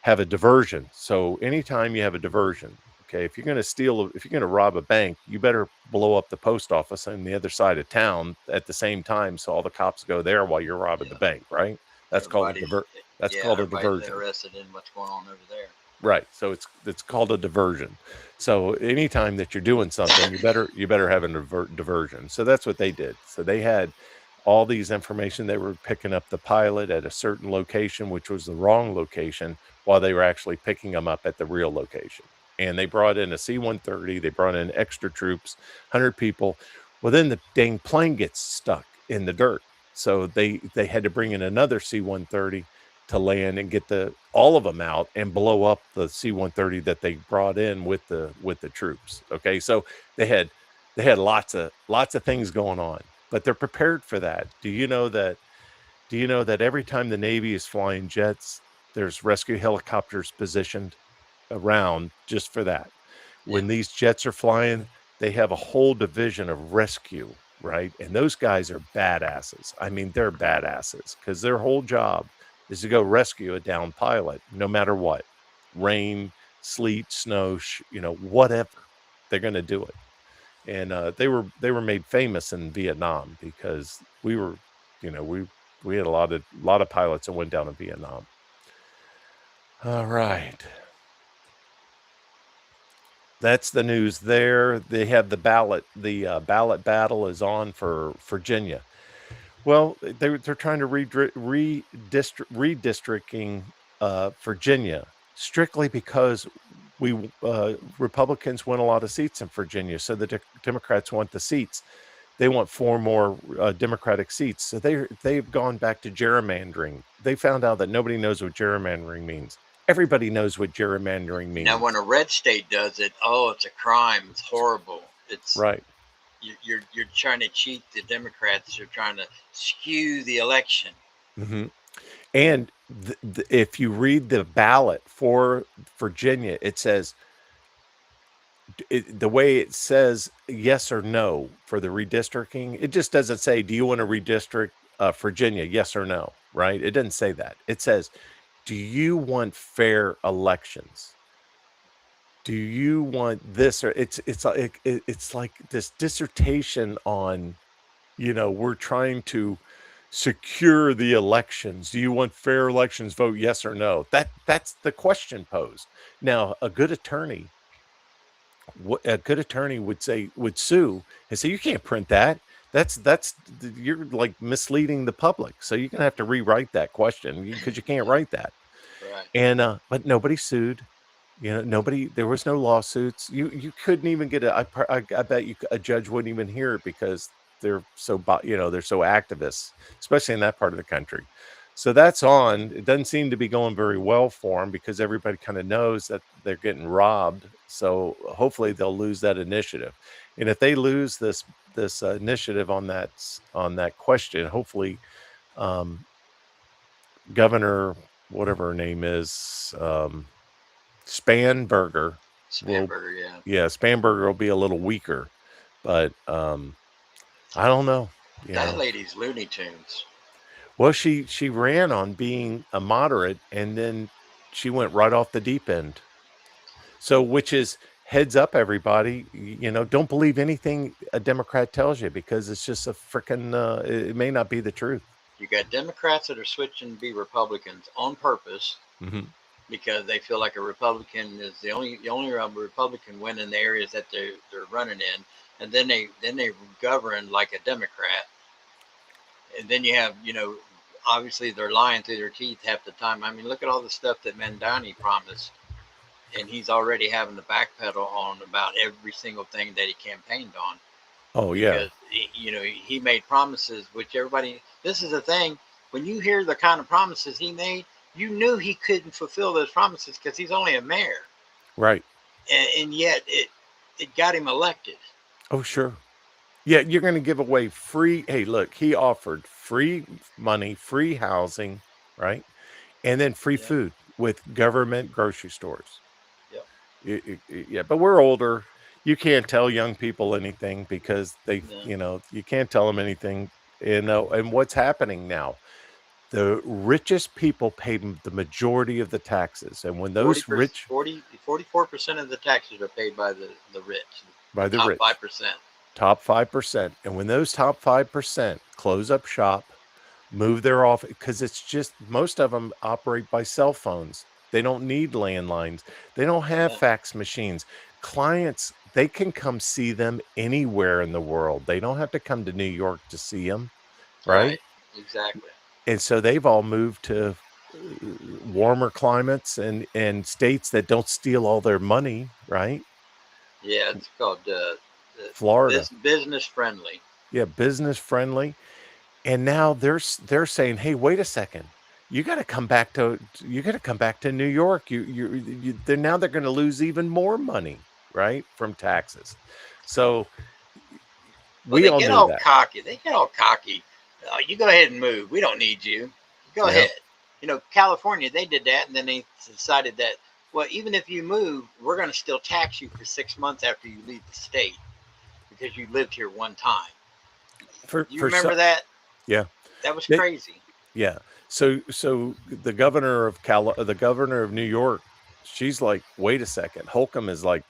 have a diversion. So anytime you have a diversion, okay, if you're going to if you're going to rob a bank, you better blow up the post office on the other side of town at the same time, so all the cops go there while you're robbing the Yeah. bank, right? That's called a Everybody's That's yeah, called a everybody's diversion. interested in what's going on over there. Right. So it's called a diversion. So anytime that you're doing something, you better have a diversion. So that's what they did. So they had all these information. They were picking up the pilot at a certain location, which was the wrong location, while they were actually picking them up at the real location. And they brought in a C-130. They brought in extra troops, 100 people. Well, then the dang plane gets stuck in the dirt. So they had to bring in another C-130 to land and get all of them out and blow up the C-130 that they brought in with the troops. Okay, so they had lots of things going on, but they're prepared for that. Do you know that every time the Navy is flying jets, there's rescue helicopters positioned around just for that? Yeah. When these jets are flying, they have a whole division of rescue, right? And those guys are badasses. I mean, they're badasses because their whole job is to go rescue a downed pilot, no matter what, rain, sleet, snow, whatever. They're going to do it. And they were made famous in Vietnam because we were, we had a lot of pilots that went down in Vietnam. All right. That's the news there. They have the ballot. The ballot battle is on for Virginia. Well, they're trying to redistricting Virginia strictly because Republicans win a lot of seats in Virginia, so the Democrats want the seats. They want 4 more Democratic seats, so they've gone back to gerrymandering. They found out that nobody knows what gerrymandering means. Everybody knows what gerrymandering Now, means, when a red state does it, oh, it's a crime. It's horrible. It's right? you're trying to cheat the Democrats. You're trying to skew the election. Hmm. And if you read the ballot for Virginia, it says the way it says yes or no for the redistricting, it just doesn't say, do you want to redistrict Virginia? Yes or no, right? It doesn't say that. It says, do you want fair elections? Do you want this? Or it's like this dissertation on, we're trying to secure the elections. Do you want fair elections? Vote yes or no. That's the question posed. Now, a good attorney would sue and say, you can't print that. You're like misleading the public. So you're gonna have to rewrite that question because you can't write that. Right. And but nobody sued. Nobody. There was no lawsuits. You couldn't even get I bet a judge wouldn't even hear it because they're they're so activists, especially in that part of the country. So that's on. It doesn't seem to be going very well for them because everybody kind of knows that they're getting robbed. So hopefully they'll lose that initiative. And if they lose this initiative on that question, hopefully um, Governor, whatever her name is, Spanberger will, Spamberger, yeah. yeah, Spanberger will be a little weaker, but I don't know. That lady's Looney Tunes. Well, she ran on being a moderate, and then she went right off the deep end. So, which is heads up, everybody. Don't believe anything a Democrat tells you because it's just a freaking. It may not be the truth. You got Democrats that are switching to be Republicans on purpose Hmm. because they feel like a Republican is the only Republican win in the areas that they're running in, and then they govern like a Democrat, and then you have obviously they're lying through their teeth half the time. I mean, look at all the stuff that Mandani promised, and he's already having to backpedal on about every single thing that he campaigned on Oh yeah, because he made promises which everybody. This is the thing when you hear the kind of promises he made, you knew he couldn't fulfill those promises because he's only a mayor, right. and yet it got him elected. Oh sure. Yeah, you're going to give away free. Hey, look, he offered free money, free housing, right? And then free Yeah, food. with government grocery stores. Yep. Yeah, but we're older. You can't tell young people anything because they, No. you can't tell them anything. And what's happening now? The richest people pay the majority of the taxes, and when those 40%, rich 44% of the taxes are paid by the rich, the by the top rich, 5%. top 5%, and when those top 5% close up shop, move their office, because it's just most of them operate by cell phones. They don't need landlines. They don't have No. fax machines. Clients, they can come see them anywhere in the world. They don't have to come to New York to see them, right? Right. Exactly. And so they've all moved to warmer climates and states that don't steal all their money, right? Yeah, it's called Florida. business friendly. Yeah, business friendly. And now they're saying, "Hey, wait a second. You got to come back to New York. They're now they're going to lose even more money, right, from taxes." So Well, we they all get knew all that. cocky. They get all cocky. You go ahead and move. We don't need you. Go Yeah. ahead. California, they did that, and then they decided that, well, even if you move, we're going to still tax you for 6 months after you leave the state because you lived here one time. Do you For some, remember that? yeah. That was They, crazy. yeah. So the governor of New York, she's like, "Wait a second." Holcomb is like,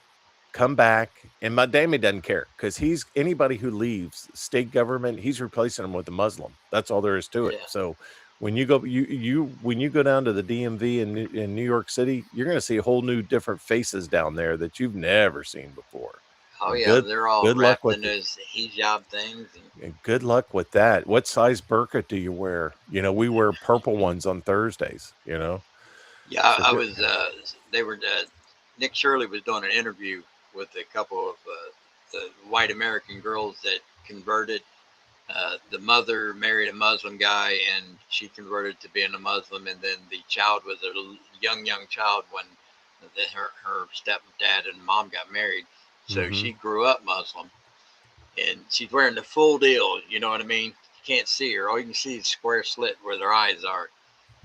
"Come back." And Madami doesn't care because he's anybody who leaves state government, he's replacing them with a Muslim. That's all there is to it. Yeah. So when you go, when you go down to the DMV in New York City, you're going to see a whole new different faces down there that you've never seen before. Oh And yeah, they're all good luck wrapped with in it. those hijab things, And good luck with that. What size burqa do you wear? We wear purple ones on Thursdays. yeah, So I good. was. They were. Nick Shirley was doing an interview with a couple of the white American girls that converted. The mother married a Muslim guy, and she converted to being a Muslim. And then the child was a young child when her stepdad and mom got married. So Hmm. she grew up Muslim, and she's wearing the full deal. You know what I mean? You can't see her. All you can see is square slit where their eyes are.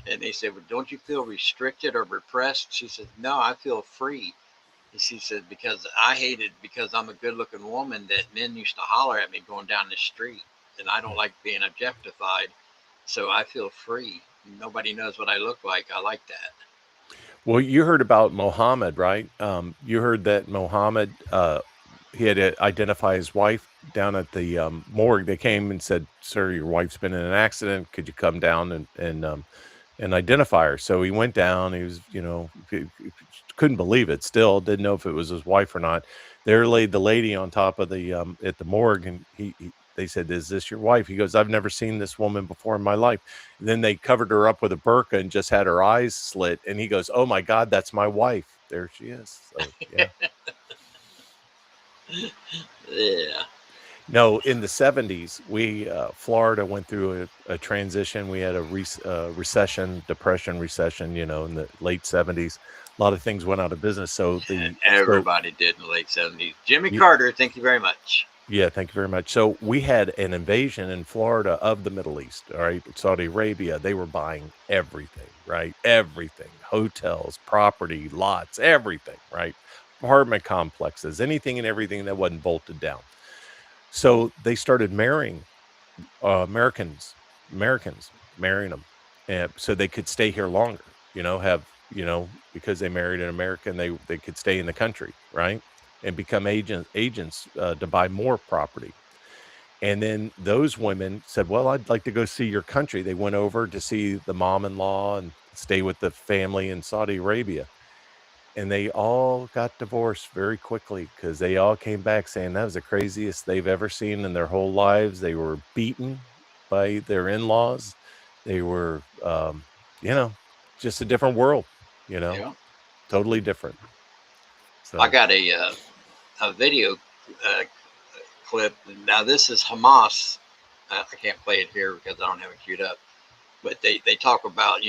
And they said, "Well, don't you feel restricted or repressed?" She said, "No, I feel free." And she said, "Because I hated because I'm a good looking woman that men used to holler at me going down the street. And I don't like being objectified. So I feel free. Nobody knows what I look like. I like that." Well, you heard about Mohammed, right? You heard that Mohammed, he had to identify his wife down at the morgue. They came and said, "Sir, your wife's been in an accident. Could you come down and identify her?" So he went down. He was, he couldn't believe it. Still didn't know if it was his wife or not. There laid the lady on top of the at the morgue, and they said, "Is this your wife?" He goes, "I've never seen this woman before in my life." And then they covered her up with a burqa and just had her eyes slit. And he goes, "Oh my God, that's my wife. There she is." So yeah. Yeah. No, in the 70s, Florida went through a transition. We had a recession, depression recession, in the late 70s. A lot of things went out of business. Everybody did in the late 70s. Jimmy Carter, thank you very much. Yeah, thank you very much. So we had an invasion in Florida of the Middle East, all right? Saudi Arabia, they were buying everything, right? Everything, hotels, property, lots, everything, right? Apartment complexes, anything and everything that wasn't bolted down. So they started marrying Americans, marrying them, and so they could stay here longer. Because they married an American, they could stay in the country, right, and become agents to buy more property. And then those women said, "Well, I'd like to go see your country." They went over to see the mom-in-law and stay with the family in Saudi Arabia. And they all got divorced very quickly because they all came back saying that was the craziest they've ever seen in their whole lives. They were beaten by their in-laws. They were, you know, just a different world, you know, Yeah. totally different. I So, got a video uh, clip. Now, this is Hamas. I can't play it here because I don't have it queued up. But they talk about,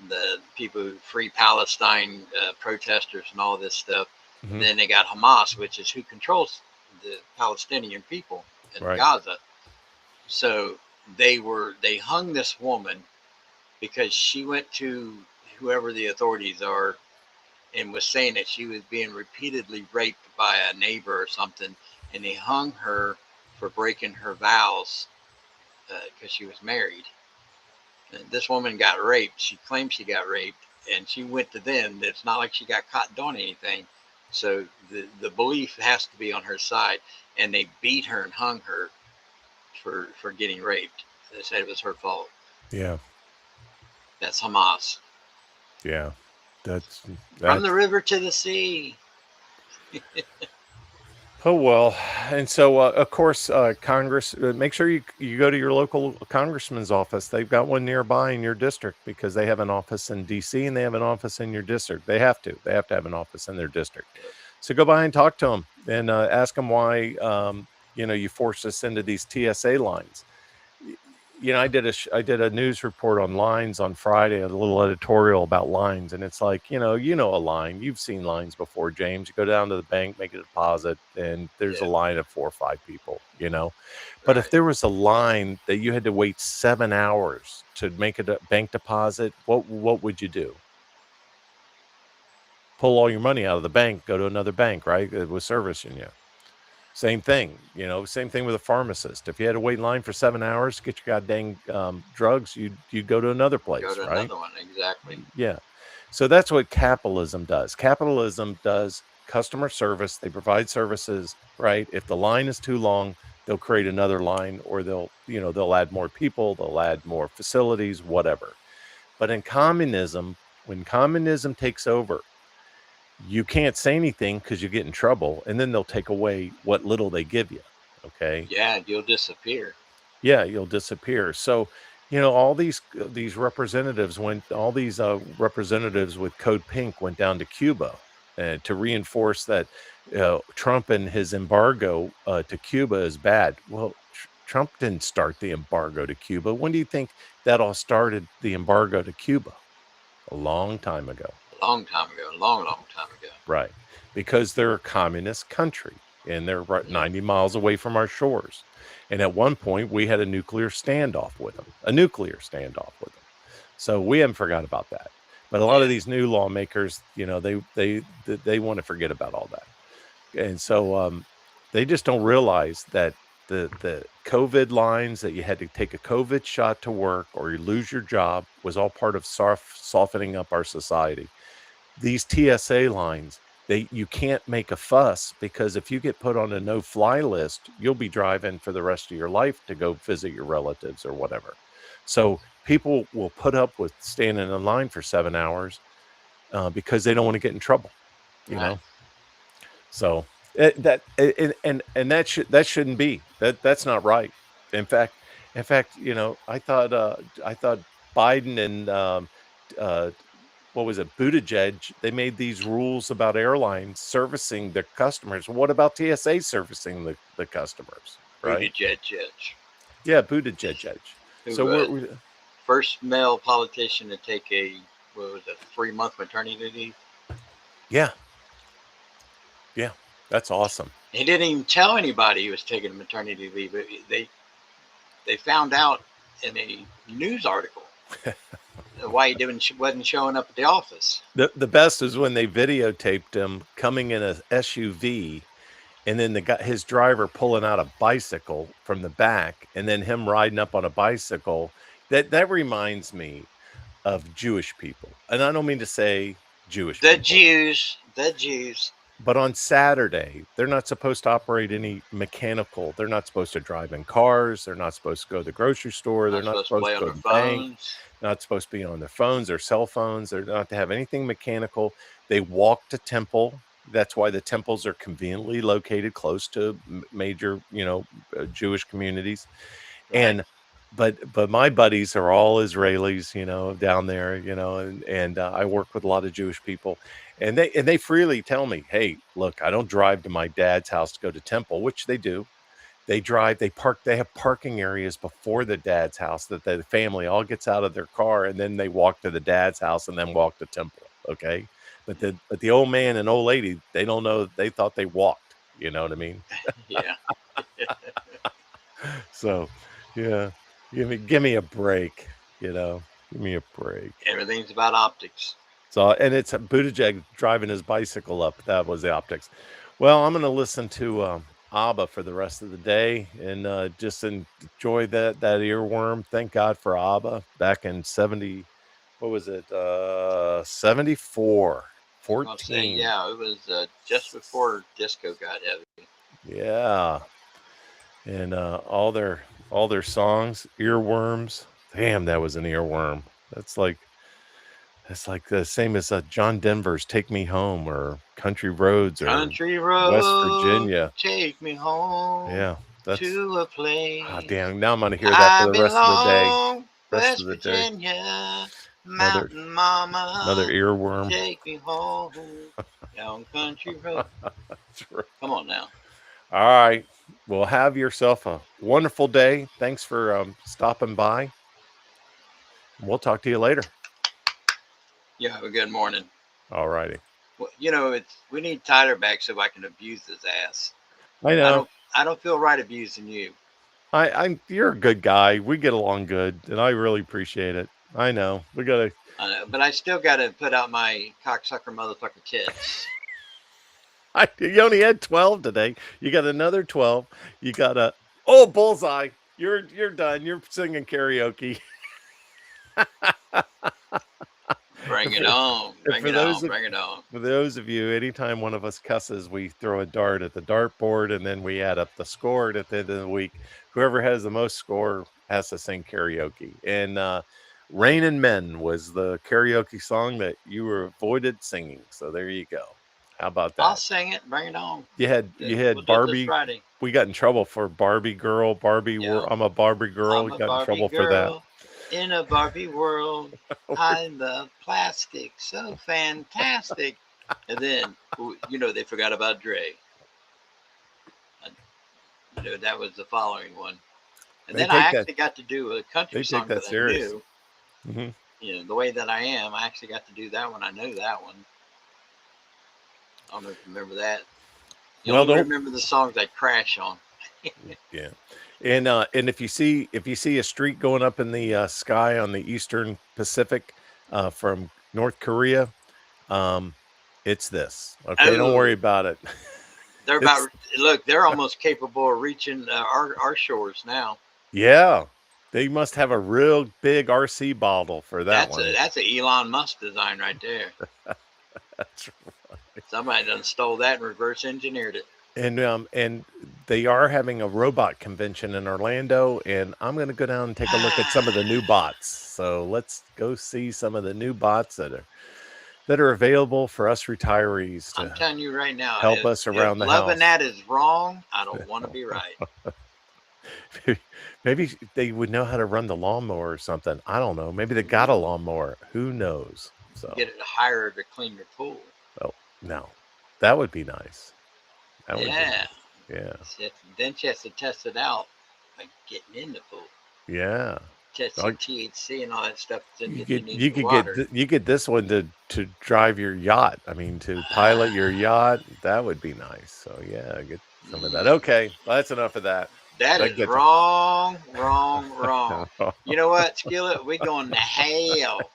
the people who free Palestine protesters and all this stuff. And mhm, then they got Hamas, which is who controls the Palestinian people in right. Gaza. So they hung this woman because she went to whoever the authorities are, and was saying that she was being repeatedly raped by a neighbor or something, and they hung her for breaking her vows because she was married. And this woman got raped. She claimed she got raped, and she went to them. It's not like she got caught doing anything. So the belief has to be on her side, and they beat her and hung her for getting raped. They said it was her fault. Yeah. That's Hamas. Yeah. That's From the that's river to the sea. Oh well, and so of course, Congress. Make sure you go to your local congressman's office. They've got one nearby in your district because they have an office in D.C. and they have an office in your district. They have to. They have to have an office in their district. So go by and talk to them and ask them why you forced us into these TSA lines. I did a news report on lines on Friday, a little editorial about lines, and it's like, a line. You've seen lines before, James. You go down to the bank, make a deposit, and there's a Yeah, line of 4 or 5 people, But if right. there was a line that you had to wait 7 hours to make a bank deposit, what would you do? Pull all your money out of the bank, go to another bank, right? It was servicing you. Same thing, same thing with a pharmacist. If you had to wait in line for 7 hours to get your goddamn drugs, you'd go to another Go place, to right? another one. Exactly. Yeah. So that's what capitalism does. Capitalism does customer service. They provide services, right? If the line is too long, they'll create another line, or they'll add more people, they'll add more facilities, whatever. But in communism, when communism takes over, you can't say anything because you get in trouble, and then they'll take away what little they give you. Okay. Yeah, you'll disappear. Yeah, you'll disappear. So, all these representatives with Code Pink went down to Cuba to reinforce that Trump and his embargo to Cuba is bad. Well, Trump didn't start the embargo to Cuba. When do you think that all started, the embargo to Cuba? A long time ago. A long time ago. A long, long time ago. Right. Because they're a communist country and they're right Yeah. 90 miles away from our shores. And at one point, we had a nuclear standoff with them. So we haven't forgot about that. But a lot of Yeah. these new lawmakers, they want to forget about all that. And so they just don't realize that the COVID lines, that you had to take a COVID shot to work or you lose your job, was all part of softening up our society. These TSA lines, you can't make a fuss, because if you get put on a no-fly list, you'll be driving for the rest of your life to go visit your relatives or whatever. So people will put up with standing in line for 7 hours because they don't want to get in trouble, you Right. know. So that shouldn't be, that's not right. In fact, I thought Biden and uh, what was it, Buttigieg, they made these rules about airlines servicing their customers. What about TSA servicing the customers, right? Buttigieg, Yeah, Buttigieg. So who first male politician to take a, what was it, 3 month maternity leave. yeah, yeah, that's awesome. He didn't even tell anybody he was taking a maternity leave. They found out in a news article why he wasn't showing up at the office. The best is when they videotaped him coming in a SUV, and then his driver pulling out a bicycle from the back, and then him riding up on a bicycle. That reminds me of Jewish people. And I don't mean to say Jewish The people, Jews, the Jews, but on Saturday, they're not supposed to operate any mechanical. They're not supposed to drive in cars. They're not supposed to go to the grocery store. They're not not supposed to supposed play to on go their to the bank. phones. Not supposed to be on their phones or cell phones. They're not to have anything mechanical. They walk to temple. That's why the temples are conveniently located close to major, Jewish communities. Right. And but my buddies are all Israelis, down there, and I work with a lot of Jewish people, and they freely tell me, "Hey, look, I don't drive to my dad's house to go to temple," which they do. They have parking areas before the dad's house that the family all gets out of their car, and then they walk to the dad's house and then walk to temple. Okay. But the old man and old lady, they don't know. They thought they walked. You know what I mean? Yeah. So, yeah, give me a break. You know. Give me a break. Everything's about optics. So, and it's Buttigieg driving his bicycle up. That was the optics. Well, I'm going to listen to ABBA for the rest of the day and just enjoy that earworm. Thank God for ABBA back in 70. What was it? 74, I'm gonna say, 14. yeah, it was just before disco got heavy. Yeah, and all their songs, earworms. Damn, that was an earworm. That's like It's like the same as John Denver's "Take Me Home" or "Country Roads" or Country West road, Virginia. take me home Yeah, that's to a place damn. Now I'm gonna hear that for I the rest of the day. belong. Rest of West the day. Virginia, Another mountain another mama, earworm. take me home down country road. Come on now. All right. Well, have yourself a wonderful day. Thanks for stopping by. We'll talk to you later. You have a good morning. All righty. Well, it's we need Tyler back so I can abuse his ass. I I know. don't I don't feel right abusing you. You're a good guy. We get along good, and I really appreciate it. I know. We gotta. I know, but I still got to put out my cocksucker motherfucker tits. You only had 12 today. You got another 12. You got a bullseye. You're done. You're singing karaoke. Bring it for, on, bring for it those on, of bring it on. for those of you, anytime one of us cusses, we throw a dart at the dartboard and then we add up the score. And at the end of the week, whoever has the most score has to sing karaoke. And "Rain Men" was the karaoke song that you were avoided singing. So there you go. How about I'll that? sing it. Bring it on. You We'll had do it this Barbie. Friday. We got in trouble for Barbie girl, Yeah, I'm a Barbie girl. I'm We a got in Barbie trouble for that. girl in a Barbie world. I love plastic, so fantastic. And then, they forgot about Dre. That was the following one. And They then I take that actually got to do a country they take song that that I serious. knew. Hmm. The way that I am, I actually got to do that one. I know that one. I don't know if you remember that. You Well, only don't remember the songs I crash on. yeah. And if you see a streak going up in the sky on the Eastern Pacific from North Korea, um it's this. Okay, don't worry Oh, about it. they're It's about look. They're almost capable of reaching our shores now. yeah. They must have a real big RC bottle for that That's a one. that's a Elon Musk design right there. That's Somebody done stole that and reverse engineered it. And they are having a robot convention in Orlando, and I'm gonna go down and take a look at some of the new bots. So let's go see some of the new bots that are available for us retirees I'm to telling you right now, help if us if around the loving house. that is wrong, I don't want to be right. Maybe they would know how to run the lawnmower or something. I don't know. Maybe they got a Ooh, lawnmower. Who knows? So, get it higher to clean your pool. oh no, that would be nice. That would be Yeah. nice. Yeah, Then she has to test it out by getting in the pool. yeah. Test your Like, THC and all that stuff that's You could underneath you the could get water. you get this one to drive your yacht. I mean, to pilot your yacht. That would be nice. So yeah, get some of that. Mm, Okay, well, that's enough of that. that That is gets wrong, wrong, wrong. You know what, Skillet? We going to hell.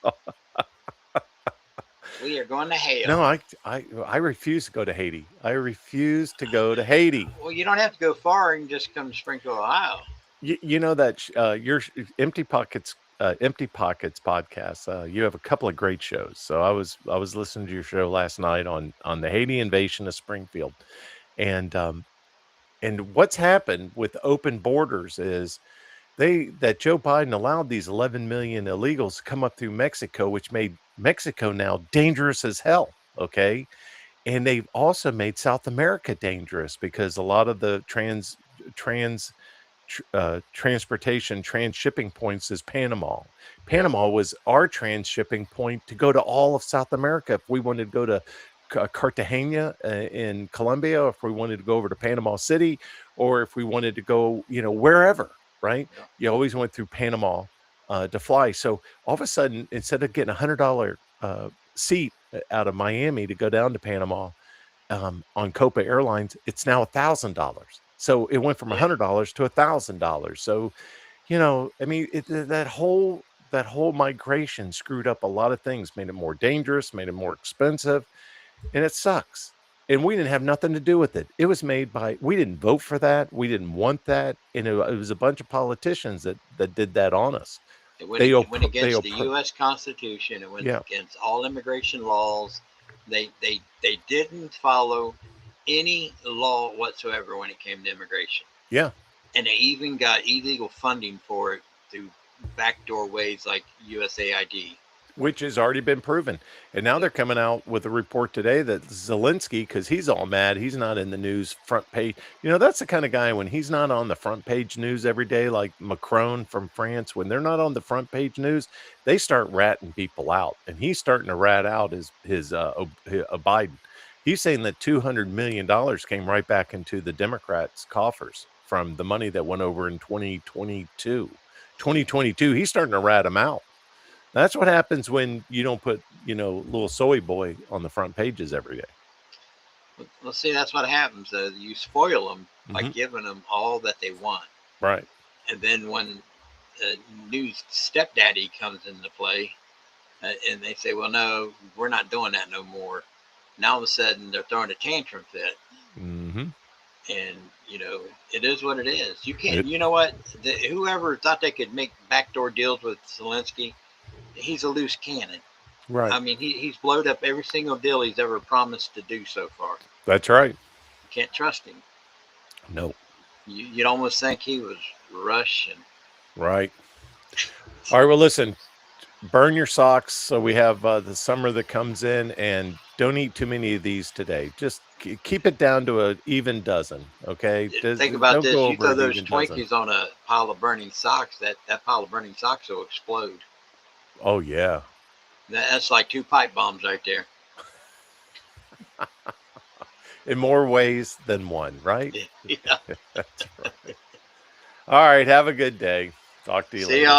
We are going to no, hell. I refuse to go to Haiti. I refuse to go to Haiti. Well, you don't have to go far. You can just come to Springfield, Ohio. You know that your Empty Pockets podcast. You have a couple of great shows. So I was listening to your show last night on the Haiti invasion of Springfield, and what's happened with open borders is that Joe Biden allowed these 11 million illegals to come up through Mexico, which made Mexico now dangerous as hell. Okay. And they've also made South America dangerous because a lot of the trans transportation, transshipping points is Panama. Yep. Panama was our transshipping point to go to all of South America. If we wanted to go to Cartagena in Colombia, if we wanted to go over to Panama City, or if we wanted to go, wherever, right? Yep. You always went through Panama to fly. So all of a sudden, instead of getting $100 seat out of Miami to go down to Panama, on Copa Airlines, it's now $1,000. So it went from Yeah. $100 to $1,000. So, I mean, that whole that whole migration screwed up a lot of things, made it more dangerous, made it more expensive, and it sucks. And we didn't have nothing to do with it. It was made by we didn't vote for that. We didn't want that. And it was a bunch of politicians that did that on us. It went against the U.S. Constitution. It went Yeah, against all immigration laws. They didn't follow any law whatsoever when it came to immigration, yeah. and they even got illegal funding for it through backdoor ways like USAID. Which has already been proven. And now they're coming out with a report today that Zelensky, because he's all mad, he's not in the news front page. That's the kind of guy when he's not on the front page news every day, like Macron from France, when they're not on the front page news, they start ratting people out. And he's starting to rat out his Biden. He's saying that $200 million came right back into the Democrats' coffers from the money that went over in 2022. 2022, he's starting to rat them out. That's what happens when you don't put, little soy boy on the front pages every day. Well, see, that's what happens. You spoil them by giving them all that they want. Right. And then when new stepdaddy comes into play, and they say, well, no, we're not doing that no more. Now all of a sudden they're throwing a tantrum fit. Mm-hmm. And, it is what it is. You can't, you know what? Whoever thought they could make backdoor deals with Zelensky, he's a loose cannon. Right. I mean, he's blowed up every single deal he's ever promised to do so far. That's right. You can't trust him. No. You'd almost think he was Russian. Right. All right. Well, listen, burn your socks. So we have the summer that comes in, and don't eat too many of these today. Just keep it down to an even dozen. Okay. Think about this. You throw those Twinkies on a pile of burning socks, that pile of burning socks will explode. Oh, yeah. That's like 2 pipe bombs right there. In more ways than one, right? Yeah. That's right. All right. Have a good day. Talk to you later. See y'all.